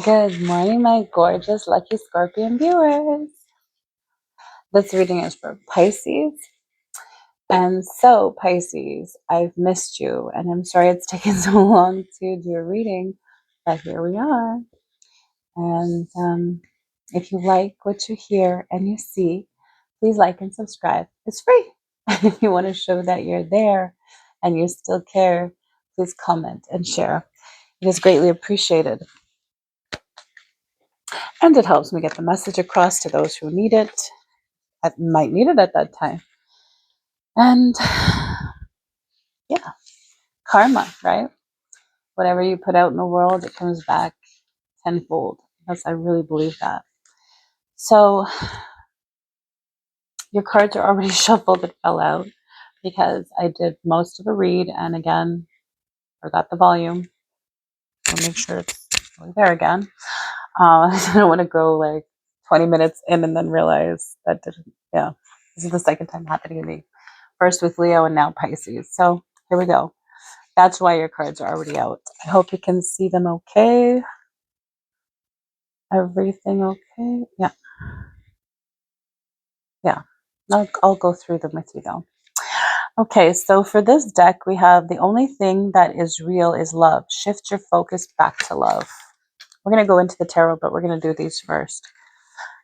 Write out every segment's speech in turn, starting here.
Good morning, my gorgeous lucky Scorpion viewers. This reading is for Pisces. And so, Pisces, I've missed you, and I'm sorry it's taken so long to do a reading, but here we are. And if you like what you hear and you see, please like and subscribe. It's free. And if you want to show that you're there and you still care, please comment and share. It is greatly appreciated. And it helps me get the message across to those who need it, that might need it at that time. And yeah, karma, right? Whatever you put out in the world, it comes back tenfold. I really believe that. So your cards are already shuffled but fell out because I did most of the read, and again, forgot the volume. I'll make sure it's really there again. I don't want to go like 20 minutes in and then realize that didn't, yeah, this is the second time happening to me. First with Leo and now Pisces. So here we go. That's why your cards are already out. I hope you can see them okay. Everything okay? Yeah. Yeah. I'll go through them with you though. Okay, so for this deck, we have the only thing that is real is love. Shift your focus back to love. We're going to go into the tarot, but we're going to do these first.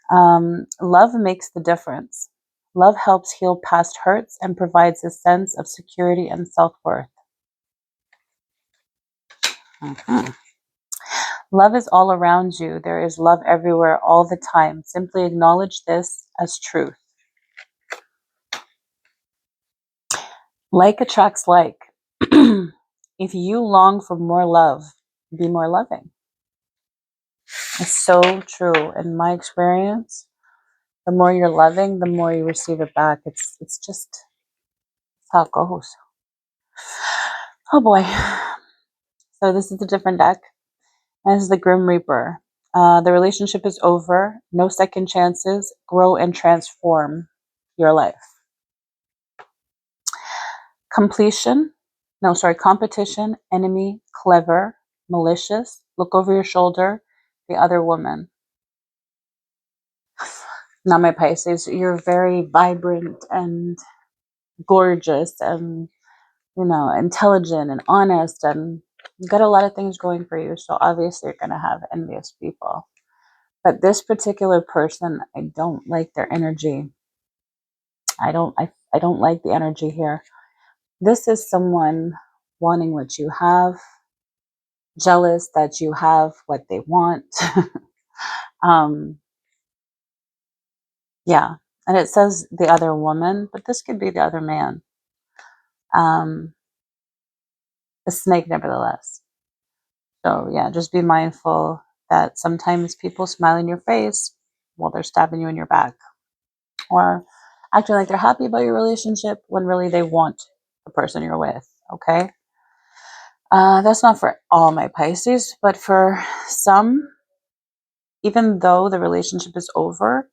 Love makes the difference. Love helps heal past hurts and provides a sense of security and self-worth. Love is all around you. There is love everywhere all the time. Simply acknowledge this as truth. Like attracts like. If you long for more love, be more loving. It's so true. In my experience, the more you're loving, the more you receive it back. It's just how it goes. Oh boy. So this is a different deck. And this is the Grim Reaper. The relationship is over. No second chances. Grow and transform your life. Competition, enemy, clever, malicious, look over your shoulder, the other woman. Now, my Pisces, you're very vibrant and gorgeous and, intelligent and honest, and you've got a lot of things going for you. So obviously you're going to have envious people. But this particular person, I don't like their energy. I don't like the energy here. This is someone wanting what you have, jealous that you have what they want. Yeah. And it says the other woman, but this could be the other man. A snake, nevertheless. So, yeah, just be mindful that sometimes people smile in your face while they're stabbing you in your back, or acting like they're happy about your relationship when really they want the person you're with. Okay. That's not for all my Pisces, but for some, even though the relationship is over,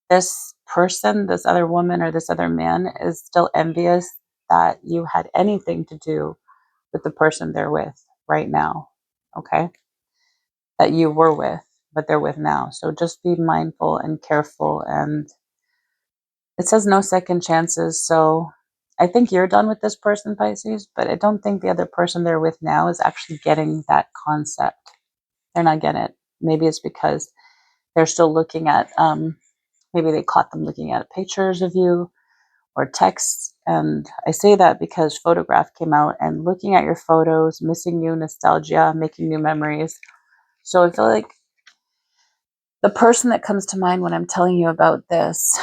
this person, this other woman or this other man is still envious that you had anything to do with the person they're with right now. Okay. That you were with, but they're with now. So just be mindful and careful. And it says no second chances. So I think you're done with this person, Pisces, but I don't think the other person they're with now is actually getting that concept. They're not getting it. Maybe it's because they're still looking at, maybe they caught them looking at pictures of you or texts. And I say that because Photograph came out, and looking at your photos, missing you, nostalgia, making new memories. So I feel like the person that comes to mind when I'm telling you about this,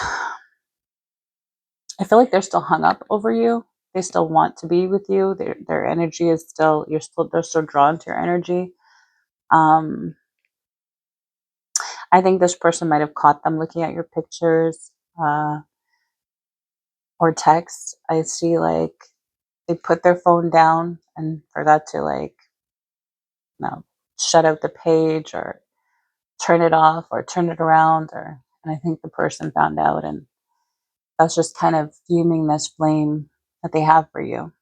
I feel like they're still hung up over you. They still want to be with you. Their energy is still, they're still drawn to your energy. I think this person might have caught them looking at your pictures or texts. I see like they put their phone down and forgot to shut out the page or turn it off or turn it around, and I think the person found out, and that's just kind of fuming this flame that they have for you,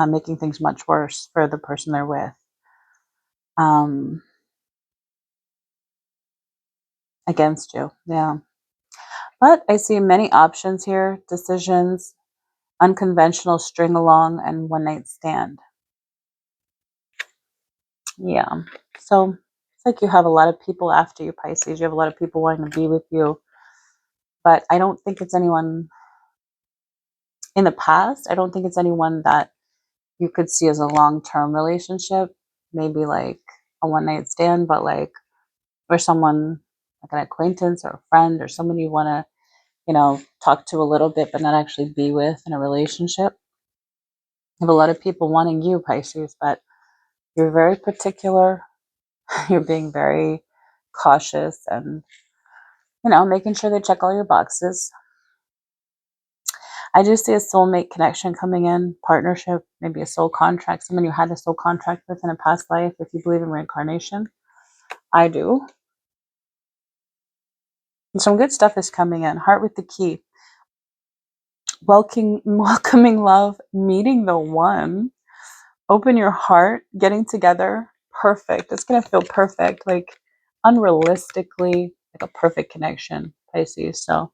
making things much worse for the person they're with. against you. Yeah. But I see many options here, decisions, unconventional string along, and one night stand. Yeah. So it's like you have a lot of people after you, Pisces. You have a lot of people wanting to be with you. But I don't think it's anyone in the past. I don't think it's anyone that you could see as a long term relationship. Maybe like a one night stand, but like, or someone like an acquaintance or a friend or someone you want to, talk to a little bit, but not actually be with in a relationship. You have a lot of people wanting you, Pisces, but you're very particular. You're being very cautious and, making sure they check all your boxes. I do see a soulmate connection coming in, partnership, maybe a soul contract, someone you had a soul contract with in a past life, if you believe in reincarnation. I do. And some good stuff is coming in. Heart with the key. Welcoming love, meeting the one. Open your heart, getting together. Perfect. It's going to feel perfect, like unrealistically, like a perfect connection, Pisces. So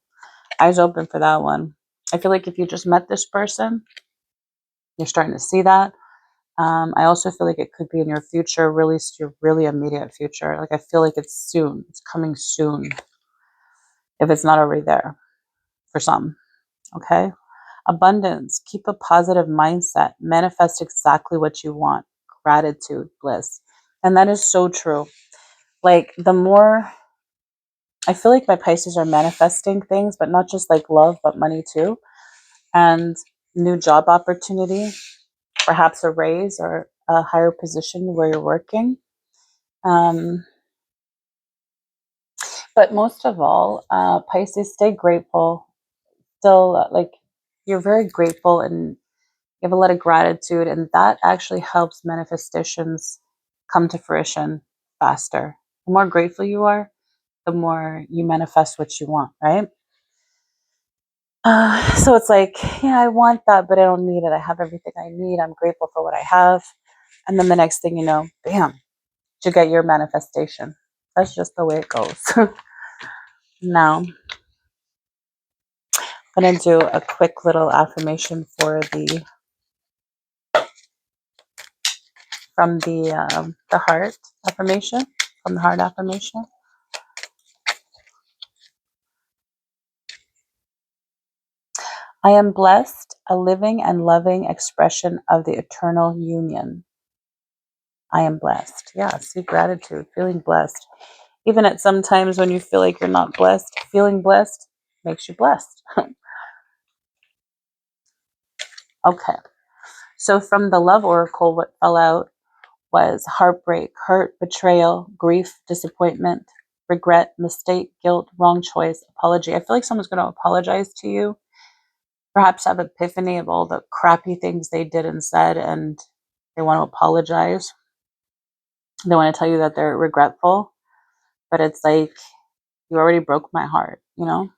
eyes open for that one. I feel like if you just met this person, you're starting to see that. I also feel like it could be in your future, really your really immediate future. Like I feel like it's soon. It's coming soon. If it's not already there for some. Okay. Abundance. Keep a positive mindset. Manifest exactly what you want. Gratitude, bliss. And that is so true. Like the more I feel like my Pisces are manifesting things, but not just like love, but money too. And new job opportunity, perhaps a raise or a higher position where you're working. Um, but most of all, Pisces, stay grateful. Still, like you're very grateful and you have a lot of gratitude, and that actually helps manifestations come to fruition faster. The more grateful you are, the more you manifest what you want, right? So it's like, yeah, I want that, but I don't need it. I have everything I need. I'm grateful for what I have. And then the next thing you know, bam, you get your manifestation. That's just the way it goes. Now, I'm going to do a quick little affirmation from the heart affirmation, from the heart affirmation. I am blessed, a living and loving expression of the eternal union. I am blessed. Yeah, see, gratitude, feeling blessed. Even at some times when you feel like you're not blessed, feeling blessed makes you blessed. Okay. So from the love oracle, what fell out was heartbreak, hurt, betrayal, grief, disappointment, regret, mistake, guilt, wrong choice, apology. I feel like someone's going to apologize to you, perhaps have epiphany of all the crappy things they did and said, and they want to apologize. They want to tell you that they're regretful, but it's like, you already broke my heart, you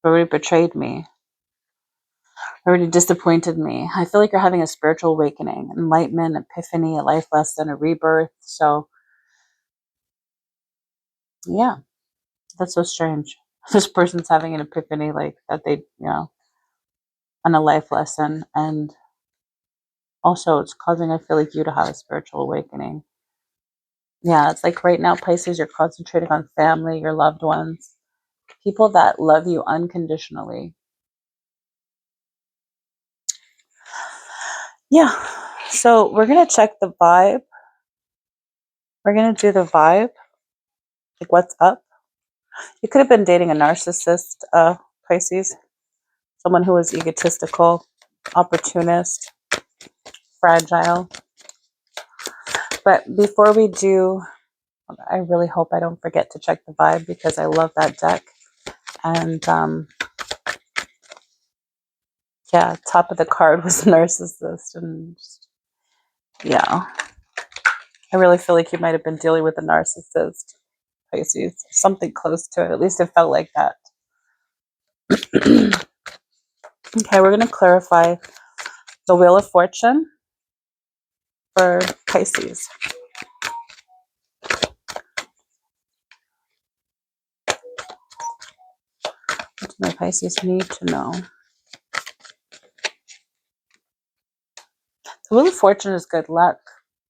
already betrayed me, already disappointed me. I feel like you're having a spiritual awakening, enlightenment, epiphany, a life lesson, a rebirth. So yeah, that's so strange. This person's having an epiphany, like that they, on a life lesson. And also it's causing, I feel like, you to have a spiritual awakening. Yeah, it's like right now, Pisces, you're concentrating on family, your loved ones, people that love you unconditionally. Yeah. So we're going to check the vibe. We're going to do the vibe. Like, what's up? You could have been dating a narcissist, Pisces, someone who was egotistical, opportunist, fragile. But before we do, I really hope I don't forget to check the vibe because I love that deck. And yeah, top of the card was narcissist. And just, yeah, I really feel like you might have been dealing with a narcissist, Pisces, something close to it. At least it felt like that. Okay, we're going to clarify the Wheel of Fortune for Pisces. My Pisces need to know. The Wheel of Fortune is good luck.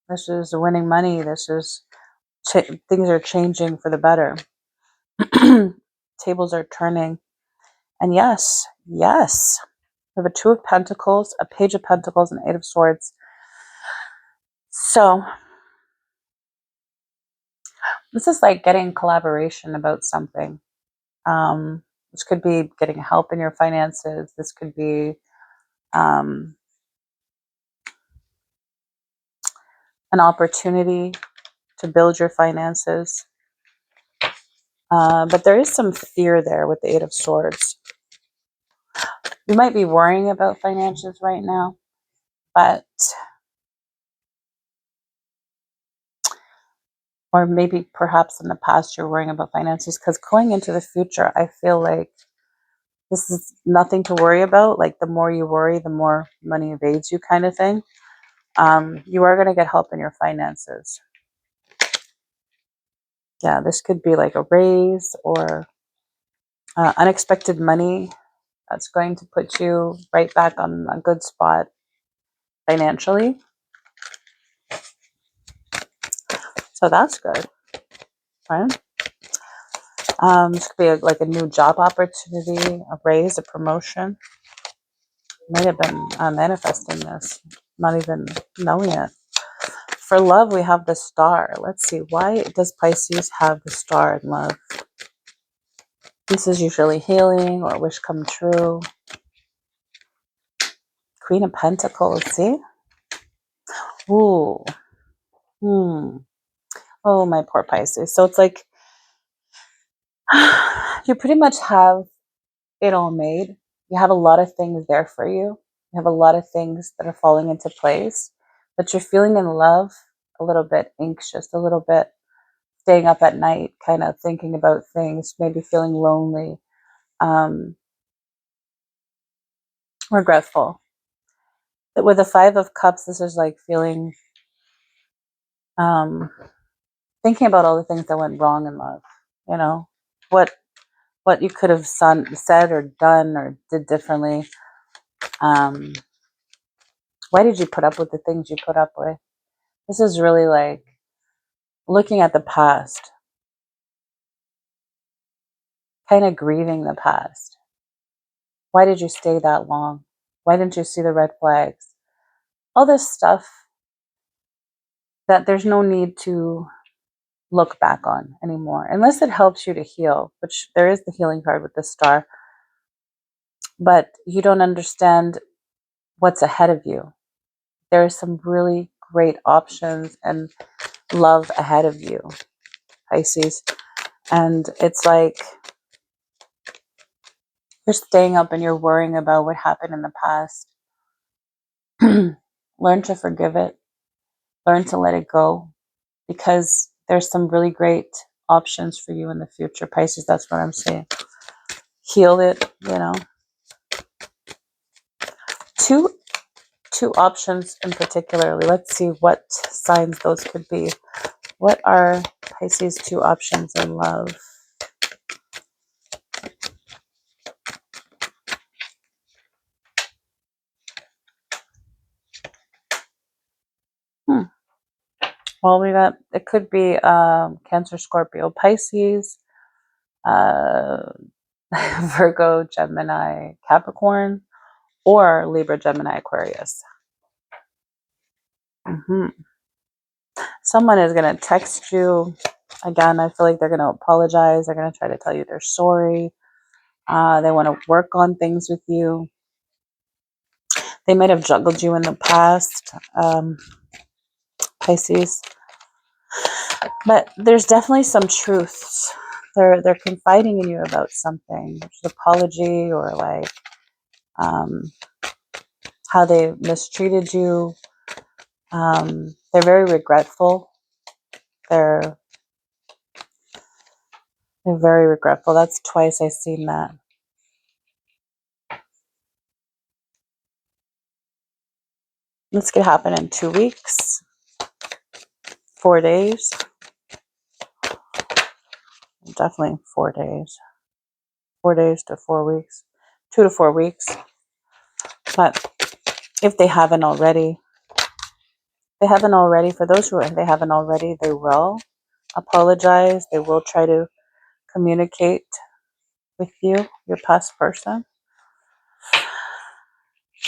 This is winning money. This is things are changing for the better. Tables are turning. And yes, yes. We have a Two of Pentacles, a Page of Pentacles, and Eight of Swords. So this is like getting collaboration about something. This could be getting help in your finances. This could be an opportunity to build your finances. But there is some fear there with the Eight of Swords. You might be worrying about finances right now, but, or maybe perhaps in the past you're worrying about finances, because going into the future, I feel like this is nothing to worry about. Like the more you worry, the more money evades you, kind of thing. You are going to get help in your finances. Yeah, this could be like a raise or unexpected money that's going to put you right back on a good spot financially. So that's good, right? This could be like a new job opportunity, a raise, a promotion. Might have been manifesting this, not even knowing it. For love, we have the Star. Let's see, why does Pisces have the Star in love? This is usually healing or wish come true. Queen of Pentacles, see? Ooh. Oh, my poor Pisces. So it's like you pretty much have it all made. You have a lot of things there for you. You have a lot of things that are falling into place, but you're feeling in love, a little bit anxious, a little bit staying up at night, kind of thinking about things, maybe feeling lonely, regretful. With the Five of Cups, this is like feeling, um, thinking about all the things that went wrong in love. You know, what you could have said or done or did differently. Why did you put up with the things you put up with? This is really like looking at the past, kind of grieving the past. Why did you stay that long? Why didn't you see the red flags? All this stuff that there's no need to look back on anymore, unless it helps you to heal, which there is the healing card with the Star, but you don't understand what's ahead of you. There are some really great options and love ahead of you, Pisces. And it's like you're staying up and you're worrying about what happened in the past. Learn to forgive it. Learn to let it go, because there's some really great options for you in the future, Pisces. That's what I'm saying. Heal it, you know. Two options in particularly. Let's see what signs those could be. What are Pisces' two options in love? Well, we got, it could be Cancer, Scorpio, Pisces, uh, Virgo, Gemini, Capricorn, or Libra, Gemini, Aquarius. Someone is going to text you. Again, I feel like they're going to apologize. They're going to try to tell you they're sorry. They want to work on things with you. They might have juggled you in the past, Pisces. But there's definitely some truths. They're confiding in you about something, which is apology or like how they mistreated you. They're very regretful. They're very regretful. That's twice I've seen that. This could happen in 2 weeks, 4 days. Definitely 4 days. 4 days to 4 weeks, 2 to 4 weeks. But if they haven't already, for those who they haven't already, they will apologize. They will try to communicate with you, your past person.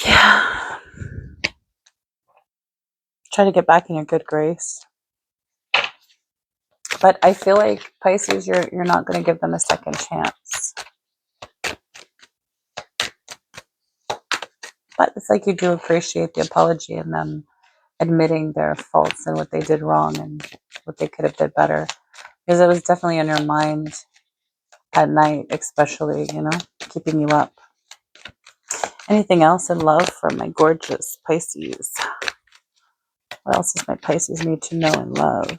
Yeah. Try to get back in your good grace. But I feel like Pisces, you're not going to give them a second chance. But it's like you do appreciate the apology and them admitting their faults and what they did wrong and what they could have did better. Because it was definitely in your mind at night, especially, keeping you up. Anything else in love for my gorgeous Pisces? What else does my Pisces need to know in love?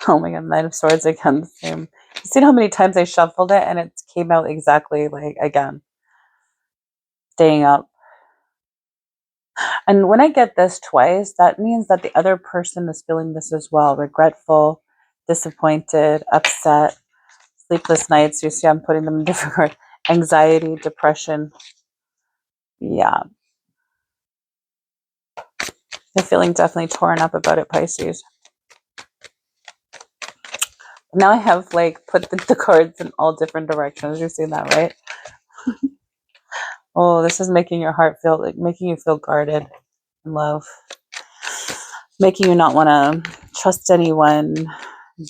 Oh my god, Knight of Swords again, the same. You see how many times I shuffled it and it came out exactly like again. Staying up. And when I get this twice, that means that the other person is feeling this as well. Regretful, disappointed, upset, sleepless nights. You see, I'm putting them in different words. Anxiety, depression. Yeah. You're feeling definitely torn up about it, Pisces. Now I have like put the cards in all different directions. You're seeing that, right? Oh, this is making your heart feel like making you feel guarded in love. Making you not want to trust anyone,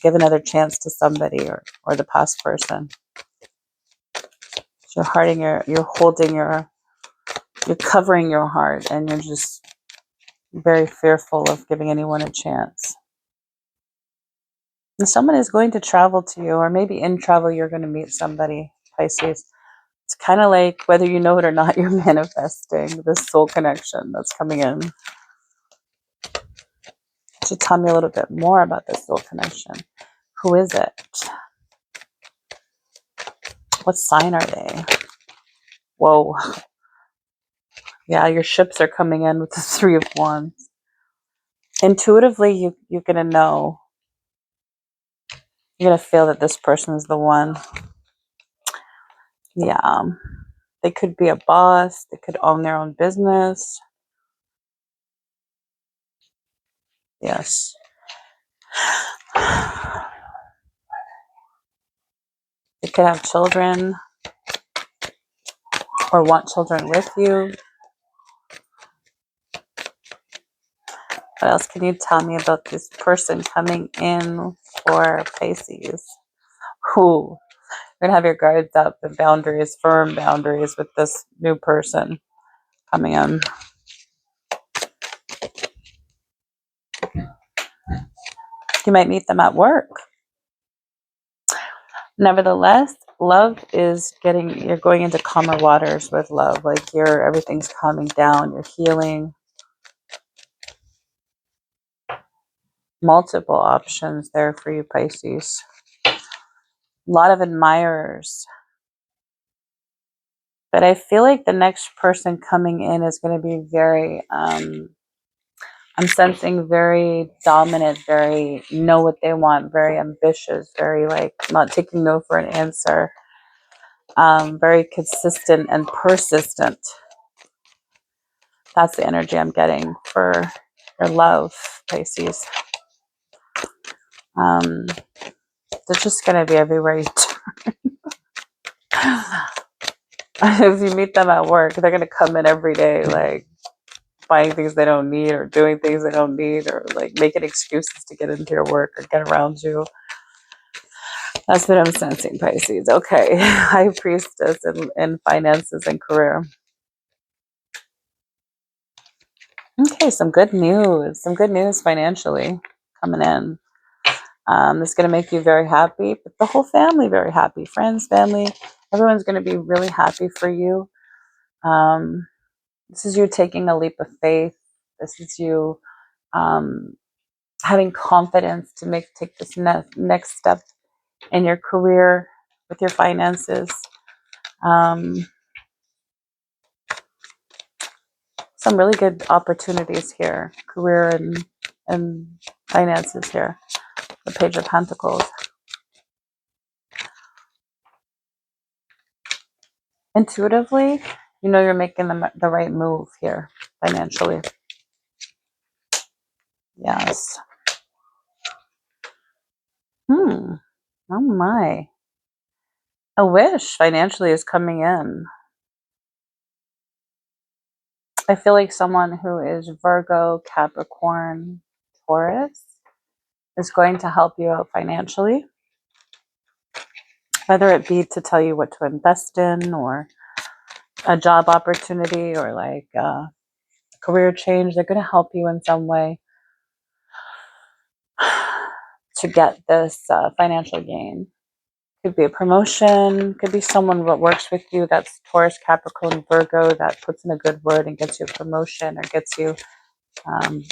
give another chance to somebody or the past person. So you're holding you're covering your heart and you're just very fearful of giving anyone a chance. And someone is going to travel to you, or maybe in travel you're going to meet somebody, Pisces. It's kind of like whether you know it or not, you're manifesting this soul connection that's coming in. So tell me a little bit more about this soul connection. Who is it? What sign are they? Whoa. Yeah, your ships are coming in with the Three of Wands. Intuitively, you're going to know. You're going to feel that this person is the one. Yeah. They could be a boss. They could own their own business. Yes. They could have children or want children with you. What else can you tell me about this person coming in for Pisces? Who? You're going to have your guards up and boundaries, firm boundaries with this new person coming in. You might meet them at work. Nevertheless, love is you're going into calmer waters with love. Like everything's calming down, you're healing. Multiple options there for you, Pisces. A lot of admirers. But I feel like the next person coming in is going to be very, I'm sensing very dominant, very know what they want, very ambitious, very like not taking no for an answer. Very consistent and persistent. That's the energy I'm getting for your love, Pisces. They're just going to be everywhere you turn. If you meet them at work, they're going to come in every day, like buying things they don't need or doing things they don't need or like making excuses to get into your work or get around you. That's what I'm sensing, Pisces. Okay. High Priestess in finances and career. Okay, some good news. Some good news financially coming in. It's going to make you very happy, but the whole family very happy. Friends, family, everyone's going to be really happy for you. This is you taking a leap of faith. This is you having confidence to take this next step in your career with your finances. Some really good opportunities here, career and finances here. The Page of Pentacles. Intuitively, you know you're making the right move here financially. Yes. Oh my. A wish financially is coming in. I feel like someone who is Virgo, Capricorn, Taurus is going to help you out financially, whether it be to tell you what to invest in or a job opportunity or like a career change. They're going to help you in some way to get this financial gain. Could be a promotion, could be someone that works with you that's Taurus, Capricorn, Virgo that puts in a good word and gets you a promotion or gets you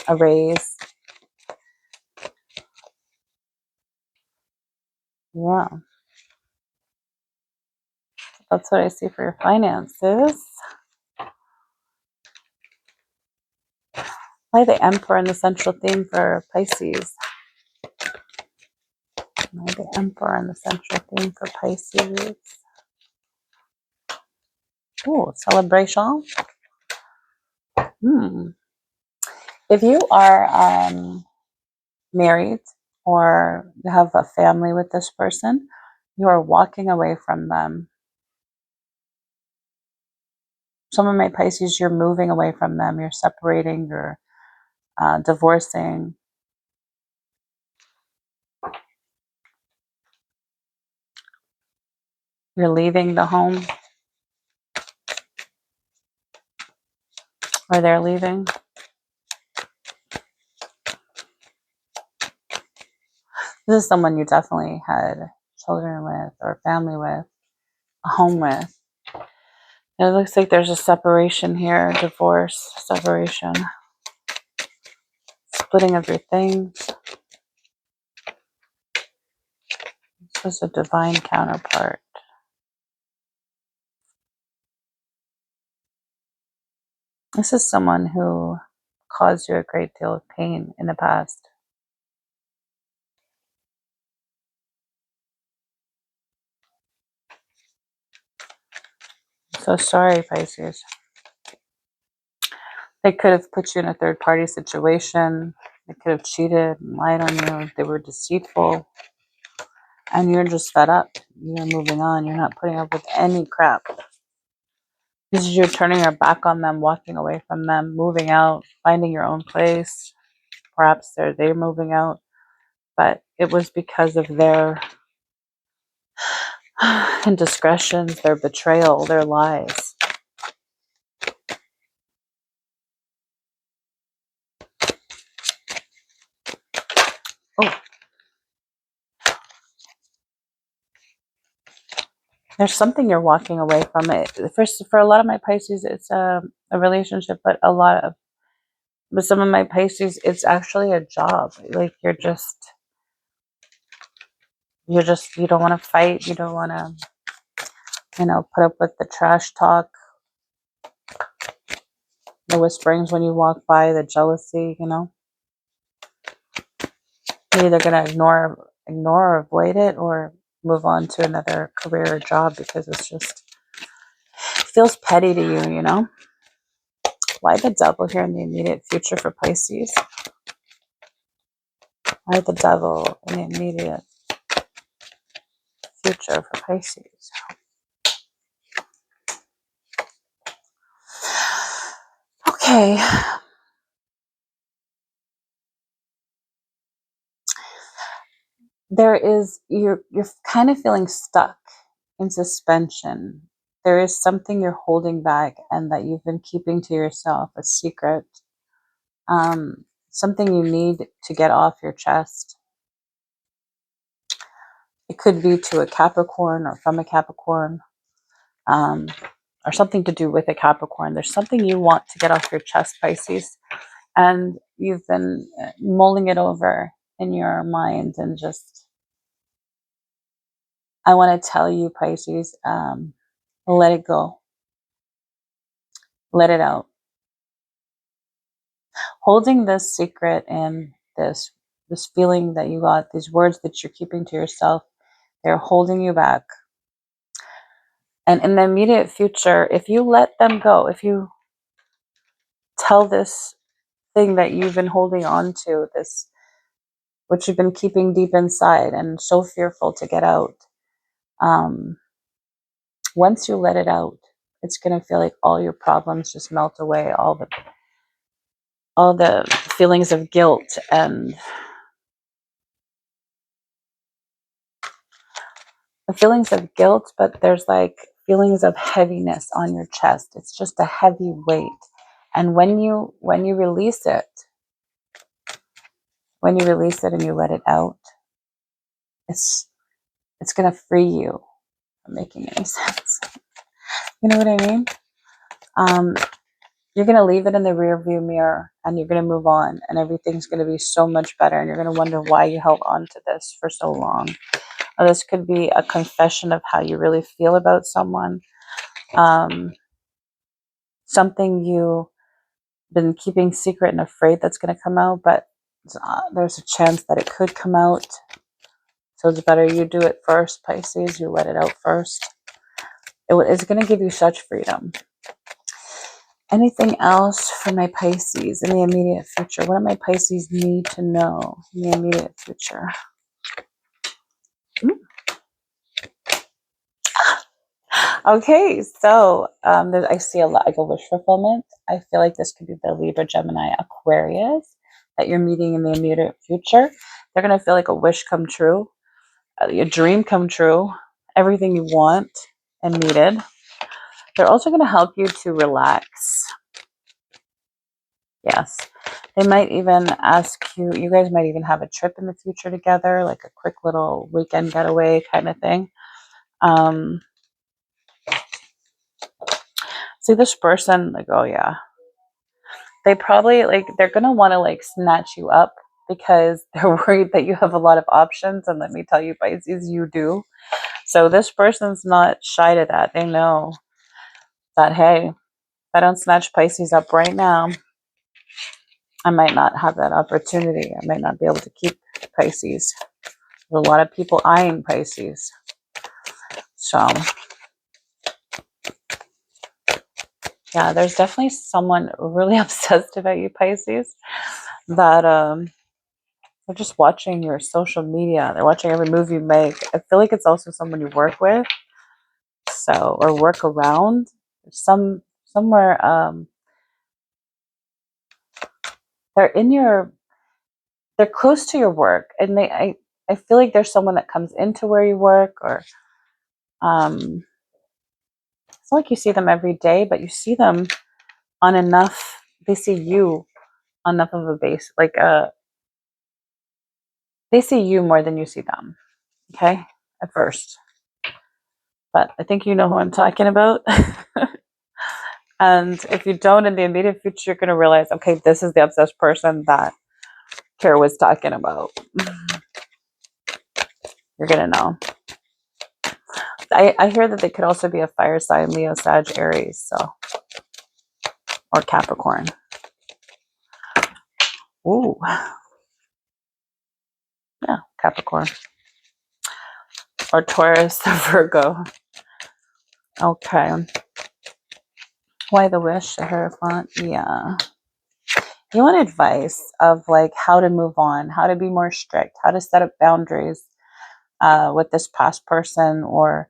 a raise. Yeah, that's what I see for your finances. Why the Emperor and the central theme for Pisces? Why the Emperor and the central theme for Pisces? Oh, celebration. If you are married or you have a family with this person, you are walking away from them. Some of my Pisces, you're moving away from them. You're separating, you're divorcing. You're leaving the home, or they're leaving. This is someone you definitely had children with or family with, a home with. It looks like there's a separation here, divorce, separation, splitting of your things. This is a divine counterpart. This is someone who caused you a great deal of pain in the past. So sorry, Pisces. They could have put you in a third party situation. They could have cheated and lied on you. They were deceitful. And you're just fed up. You're moving on. You're not putting up with any crap. This is you turning your back on them, walking away from them, moving out, finding your own place. Perhaps they're moving out. But it was because of their indiscretions, their betrayal, their lies. Oh, there's something you're walking away from. It first for a lot of my Pisces, it's a relationship, but with some of my Pisces, it's actually a job. Like you don't want to fight. You don't want to, put up with the trash talk, the whisperings when you walk by, the jealousy. You're either gonna ignore or avoid it, or move on to another career or job because it feels petty to you. Why the devil here in the immediate future for Pisces? Why the devil in the immediate future for Pisces? Okay. You're kind of feeling stuck in suspension. There is something you're holding back and that you've been keeping to yourself, a secret. Something you need to get off your chest. It could be to a Capricorn or from a Capricorn, or something to do with a Capricorn. There's something you want to get off your chest, Pisces, and you've been mulling it over in your mind and just, I want to tell you, Pisces, let it go. Let it out. Holding this secret and this feeling that you got, these words that you're keeping to yourself, they're holding you back. And in the immediate future, if you let them go, if you tell this thing that you've been holding on to, this, which you've been keeping deep inside and so fearful to get out, um, once you let it out, it's going to feel like all your problems just melt away, all the feelings of guilt and the feelings of guilt, but there's like feelings of heaviness on your chest. It's just a heavy weight. And when you release it, and you let it out, it's gonna free you from making any sense. You know what I mean? You're gonna leave it in the rear view mirror and you're gonna move on and everything's gonna be so much better, and you're gonna wonder why you held on to this for so long. Or this could be a confession of how you really feel about someone. Something you've been keeping secret and afraid that's going to come out, but there's a chance that it could come out. So it's better you do it first, Pisces. You let it out first. It's going to give you such freedom. Anything else for my Pisces in the immediate future? What do my Pisces need to know in the immediate future? Okay, so I see a lot, like a wish fulfillment. I feel like this could be the Libra, Gemini, Aquarius that you're meeting in the immediate future. They're going to feel like a wish come true, your dream come true, everything you want and needed. They're also going to help you to relax. Yes. They might even ask you guys might even have a trip in the future together, like a quick little weekend getaway kind of thing. See this person, like, oh yeah. They probably, like, they're going to want to, like, snatch you up because they're worried that you have a lot of options. And let me tell you, Pisces, you do. So this person's not shy to that. They know that, hey, if I don't snatch Pisces up right now, I might not have that opportunity. I might not be able to keep Pisces. There's a lot of people eyeing Pisces. So, yeah, there's definitely someone really obsessed about you, Pisces, that they're just watching your social media. They're watching every move you make. I feel like it's also someone you work with, so, or work around. Somewhere they're they're close to your work, and I feel like there's someone that comes into where you work, or it's not like you see them every day, but you see them on enough. They see you on enough of a base, like they see you more than you see them. Okay, at first, but I think you know who I'm talking about. And if you don't, in the immediate future, you're going to realize, okay, this is the obsessed person that Kara was talking about. You're going to know. I hear that they could also be a fire sign, Leo, Sag, Aries, so, or Capricorn. Ooh. Yeah, Capricorn. Or Taurus, Virgo. Okay. Why the wish, the Hierophant? Yeah. You want advice of, like, how to move on, how to be more strict, how to set up boundaries with this past person, or,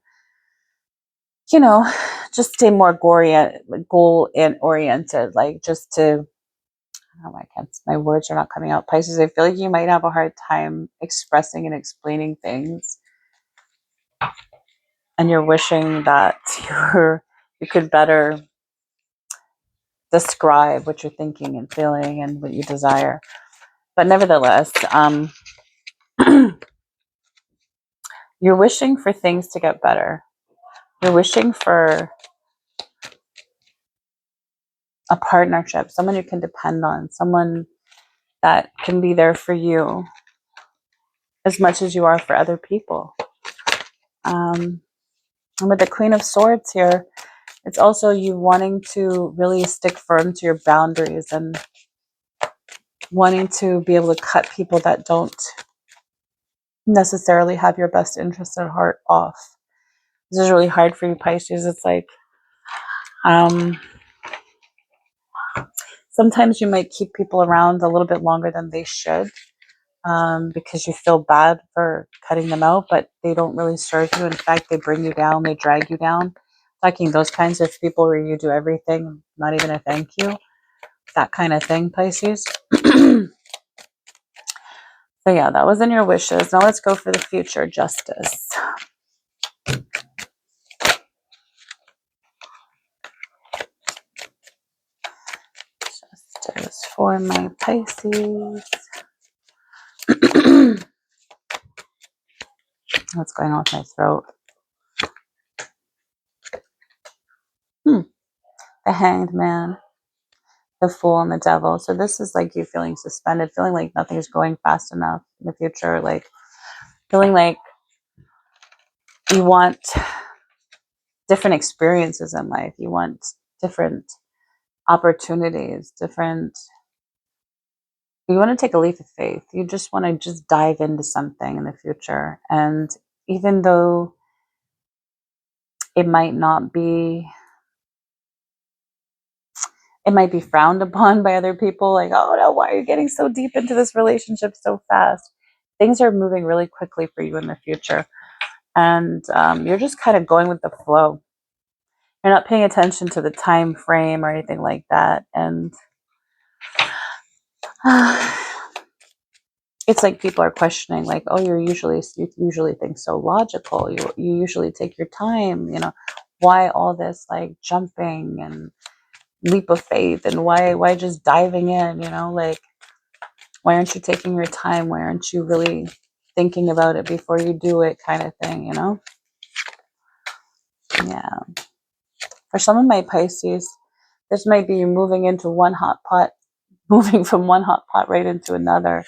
you know, just stay more goal oriented, like, just to, oh, my words are not coming out, Pisces. I feel like you might have a hard time expressing and explaining things, and you're wishing that you could better describe what you're thinking and feeling and what you desire. But nevertheless, you're wishing for things to get better. You're wishing for a partnership, someone you can depend on, someone that can be there for you as much as you are for other people. And with the Queen of Swords here, it's also you wanting to really stick firm to your boundaries and wanting to be able to cut people that don't necessarily have your best interest at heart off. This is really hard for you, Pisces. It's like, um, sometimes you might keep people around a little bit longer than they should, because you feel bad for cutting them out, but they don't really serve you. In fact, they bring you down, they drag you down. Talking those kinds of people where you do everything, not even a thank you, that kind of thing, Pisces. So yeah, that was in your wishes. Now let's go for the future, justice. Justice for my Pisces. What's going on with my throat? The Hanged Man, the Fool, and the Devil. So this is like you feeling suspended, feeling like nothing's going fast enough in the future, like feeling like you want different experiences in life. You want different opportunities, you want to take a leap of faith. You just want to just dive into something in the future. And even though it might not be, it might be frowned upon by other people, like, oh no, why are you getting so deep into this relationship so fast? Things are moving really quickly for you in the future. And you're just kind of going with the flow. You're not paying attention to the time frame or anything like that. And it's like people are questioning, like, oh, you usually think so logical. You usually take your time, why all this like jumping and leap of faith, and why just diving in, like, why aren't you taking your time? Why aren't you really thinking about it before you do it, kind of thing, Yeah. For some of my Pisces, this might be you moving into one hot pot, moving from one hot pot right into another.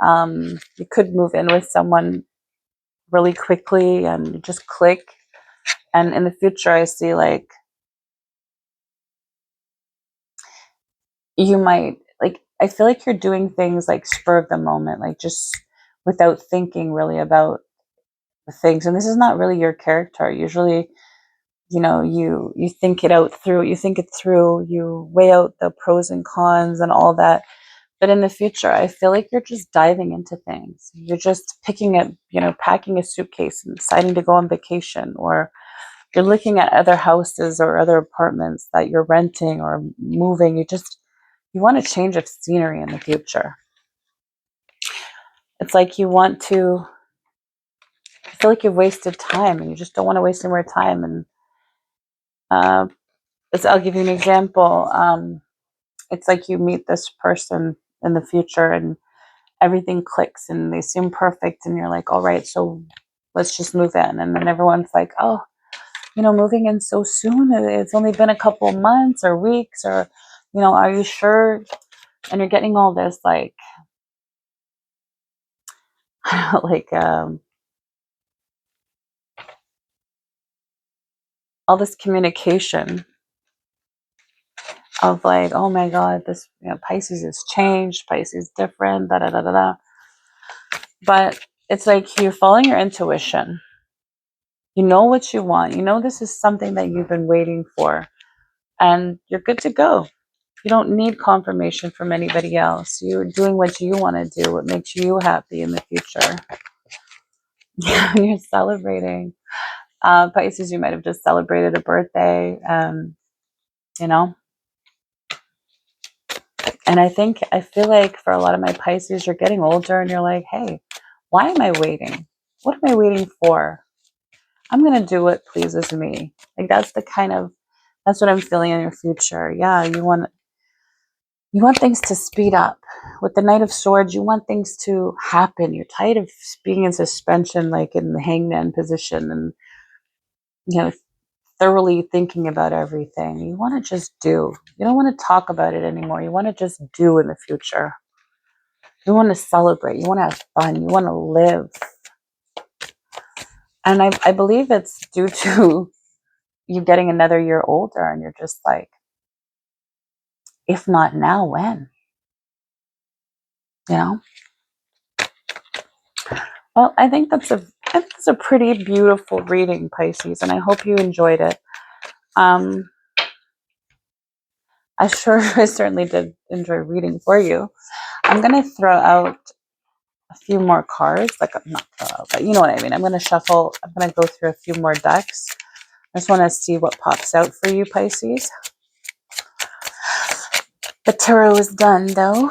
You could move in with someone really quickly and just click. And in the future, I see like you might, like, I feel like you're doing things like spur of the moment, like just without thinking really about the things. And this is not really your character. Usually, you think it out through, you think it through, you weigh out the pros and cons and all that. But in the future, I feel like you're just diving into things. You're just picking it, packing a suitcase and deciding to go on vacation, or you're looking at other houses or other apartments that you're renting or moving. You want a change of scenery in the future. It's like I feel like you've wasted time and you just don't want to waste any more time. And I'll give you an example. It's like you meet this person in the future and everything clicks and they seem perfect, and you're like, all right, so let's just move in. And then everyone's like, oh, moving in so soon? It's only been a couple months or weeks, or, are you sure? And you're getting all this like, like, all this communication of like, oh my God, this, Pisces has changed, Pisces is different, da da da da da. But it's like you're following your intuition. You know what you want. You know this is something that you've been waiting for, and you're good to go. You don't need confirmation from anybody else. You're doing what you want to do, what makes you happy in the future. Yeah, you're celebrating. Pisces, you might have just celebrated a birthday, you know. And I feel like for a lot of my Pisces, you're getting older and you're like, hey, why am I waiting? What am I waiting for? I'm going to do what pleases me. Like that's what I'm feeling in your future. Yeah, you want things to speed up. With the Knight of Swords, you want things to happen. You're tired of being in suspension, like in the hangman position, and thoroughly thinking about everything. You want to just do. You don't want to talk about it anymore. You want to just do in the future. You want to celebrate. You want to have fun. You want to live. And I believe it's due to you getting another year older, and you're just like, if not now, when? You know? Well, I think that's It was a pretty beautiful reading, Pisces, and I hope you enjoyed it. I certainly did enjoy reading for you. I'm going to throw out a few more cards, like not throw out, but you know what I mean. I'm going to shuffle. I'm going to go through a few more decks. I just want to see what pops out for you, Pisces. The tarot is done, though.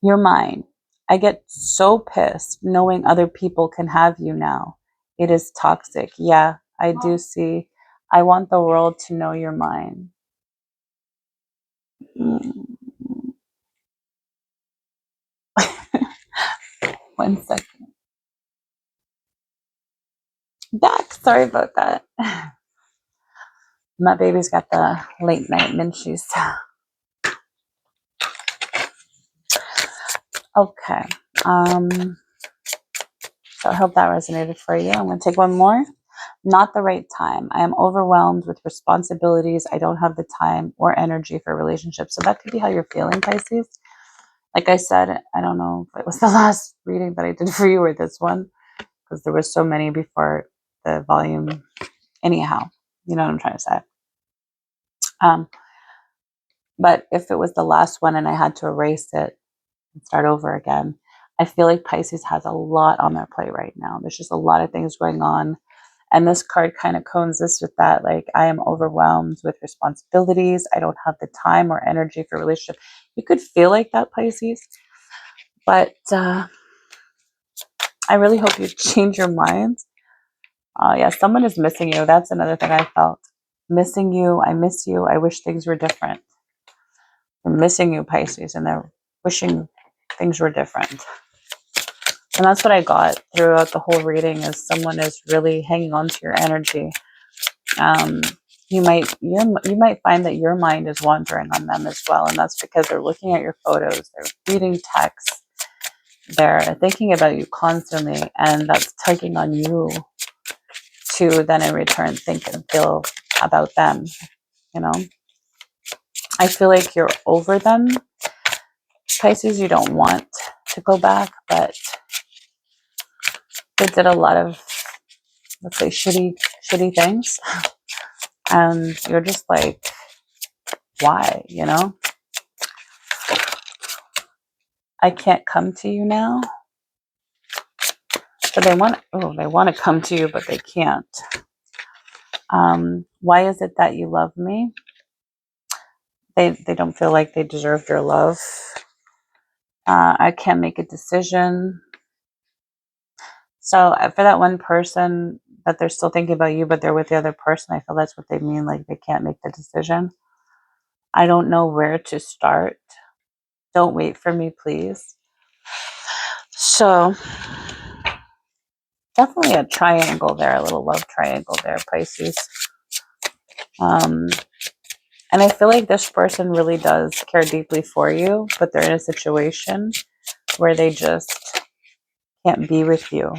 You're mine. I get so pissed knowing other people can have you now. It is toxic. Yeah, I do see. I want the world to know you're mine. Mm. 1 second. Back. Sorry about that. My baby's got the late night munchies. Okay. So I hope that resonated for you. I'm going to take one more. Not the right time. I am overwhelmed with responsibilities. I don't have the time or energy for relationships. So that could be how you're feeling, Pisces. Like I said, I don't know if it was the last reading that I did for you or this one, because there were so many before the volume. Anyhow, you know what I'm trying to say. But if it was the last one and I had to erase it and start over again, I feel like Pisces has a lot on their plate right now. There's just a lot of things going on. And this card kind of coexists with that. Like, I am overwhelmed with responsibilities. I don't have the time or energy for a relationship. You could feel like that, Pisces. But I really hope you change your mind. Yeah, someone is missing you. That's another thing I felt. Missing you. I miss you. I wish things were different. They're missing you, Pisces, and they're wishing things were different. And that's what I got throughout the whole reading, is someone is really hanging on to your energy. You might find that your mind is wandering on them as well, and that's because they're looking at your photos, they're reading texts, they're thinking about you constantly, and that's tugging on you to then in return think and feel about them. You know, I feel like you're over them, Pisces. You don't want to go back, but they did a lot of, let's say, shitty things, and you're just like, why? You know, I can't come to you now. So they want to come to you, but they can't. Why is it that you love me? They don't feel like they deserve your love. I can't make a decision. So for that one person that they're still thinking about you, but they're with the other person, I feel that's what they mean. Like, they can't make the decision. I don't know where to start. Don't wait for me, please. So definitely a triangle there, a little love triangle there, Pisces. And I feel like this person really does care deeply for you, but they're in a situation where they just can't be with you.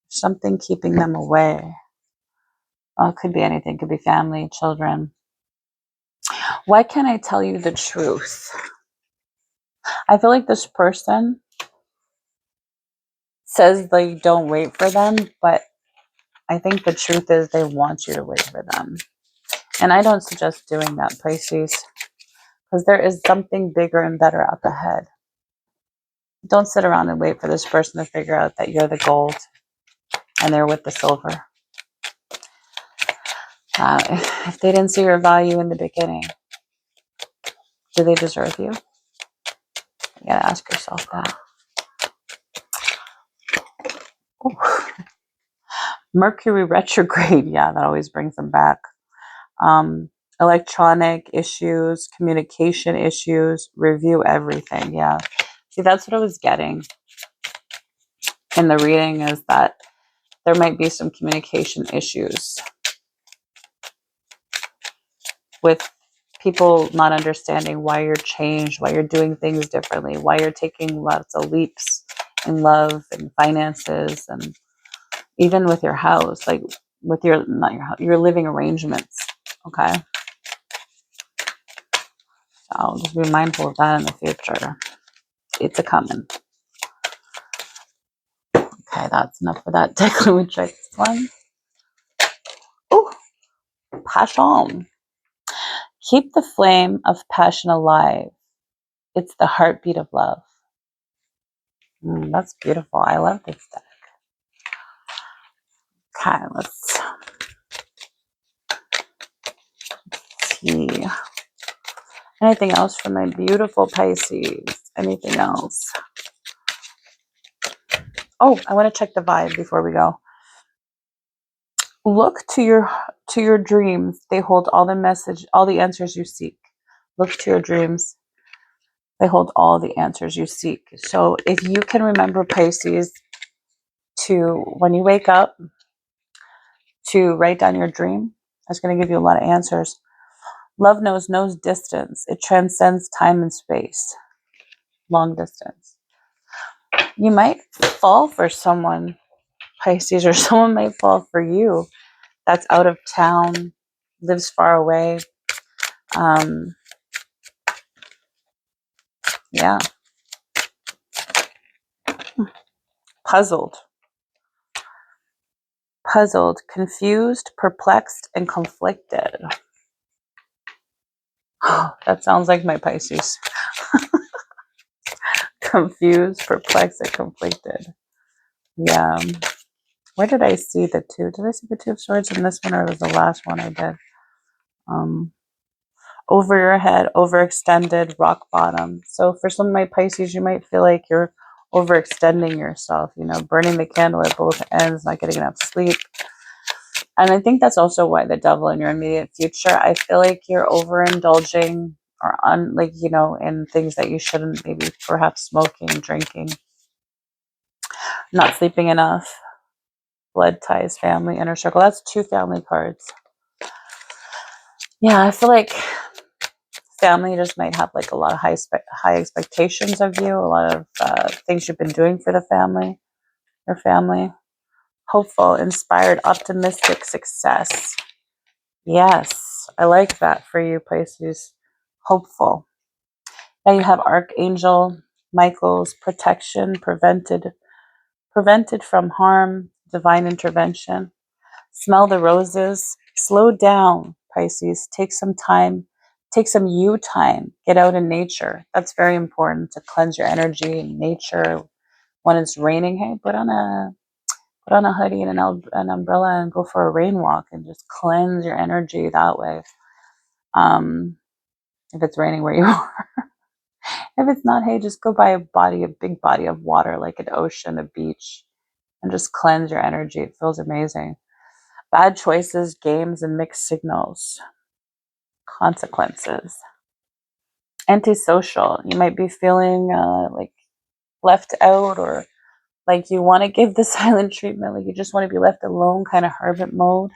Something keeping them away. Oh, it could be anything. It could be family, children. Why can't I tell you the truth? I feel like this person says they don't wait for them, but I think the truth is they want you to wait for them. And I don't suggest doing that, Pisces, because there is something bigger and better up ahead. Don't sit around and wait for this person to figure out that you're the gold and they're with the silver. If they didn't see your value in the beginning, do they deserve you? You gotta ask yourself that. Ooh. Mercury retrograde, yeah, that always brings them back. Electronic issues, communication issues, review everything, yeah. See, that's what I was getting in the reading, is that there might be some communication issues with people not understanding why you're changed, why you're doing things differently, why you're taking lots of leaps in love and finances, and even with your house, like with your, not your house, your living arrangements. Okay. So I'll just be mindful of that in the future. It's a coming. Okay, that's enough for that deck. Let me check this one. Oh, passion. Keep the flame of passion alive. It's the heartbeat of love. That's beautiful. I love this deck. Okay, let's see. Anything else for my beautiful Pisces? Anything else? Oh, I want to check the vibe before we go. Look to your dreams. They hold all the answers you seek. Look to your dreams. They hold all the answers you seek. So if you can remember, Pisces, to when you wake up, to write down your dream, that's going to give you a lot of answers. Love knows no distance. It transcends time and space. Long distance. You might fall for someone, Pisces, or someone might fall for you that's out of town, lives far away. Yeah. Puzzled, confused, perplexed, and conflicted. That sounds like my Pisces. Confused, perplexed, and conflicted. Yeah. Where did I see the two? Did I see the Two of Swords in this one, or was the last one I did? Over your head, overextended, rock bottom. So for some of my Pisces, you might feel like you're overextending yourself, burning the candle at both ends, not getting enough sleep. And I think that's also why the devil in your immediate future, I feel like you're overindulging or in things that you shouldn't, maybe perhaps smoking, drinking, not sleeping enough, blood ties, family, inner circle. That's two family cards. Yeah, I feel like family just might have like a lot of high expectations of you, a lot of things you've been doing for the family, your family. Hopeful, inspired, optimistic, success. Yes, I like that for you, Pisces. Hopeful. Now you have Archangel Michael's protection, prevented from harm, divine intervention. Smell the roses. Slow down, Pisces. Take some time. Take some you time. Get out in nature. That's very important to cleanse your energy in nature. When it's raining, hey, put on a hoodie and an umbrella and go for a rain walk and just cleanse your energy that way. If it's raining where you are. If it's not, hey, just go by a big body of water, like an ocean, a beach, and just cleanse your energy. It feels amazing. Bad choices, games, and mixed signals. Consequences. Antisocial. You might be feeling like left out, or like you want to give the silent treatment, like you just want to be left alone, kind of hermit mode,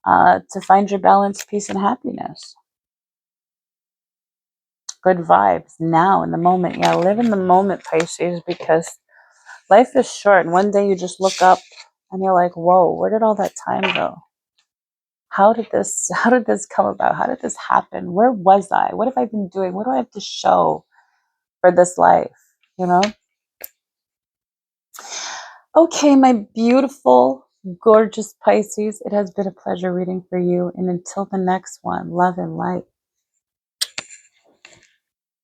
to find your balance, peace, and happiness. Good vibes now in the moment. Yeah, live in the moment, Pisces, because life is short. And one day you just look up and you're like, whoa, where did all that time go? How did this come about? How did this happen? Where was I? What have I been doing? What do I have to show for this life? Okay, my beautiful, gorgeous Pisces, it has been a pleasure reading for you. And until the next one, love and light.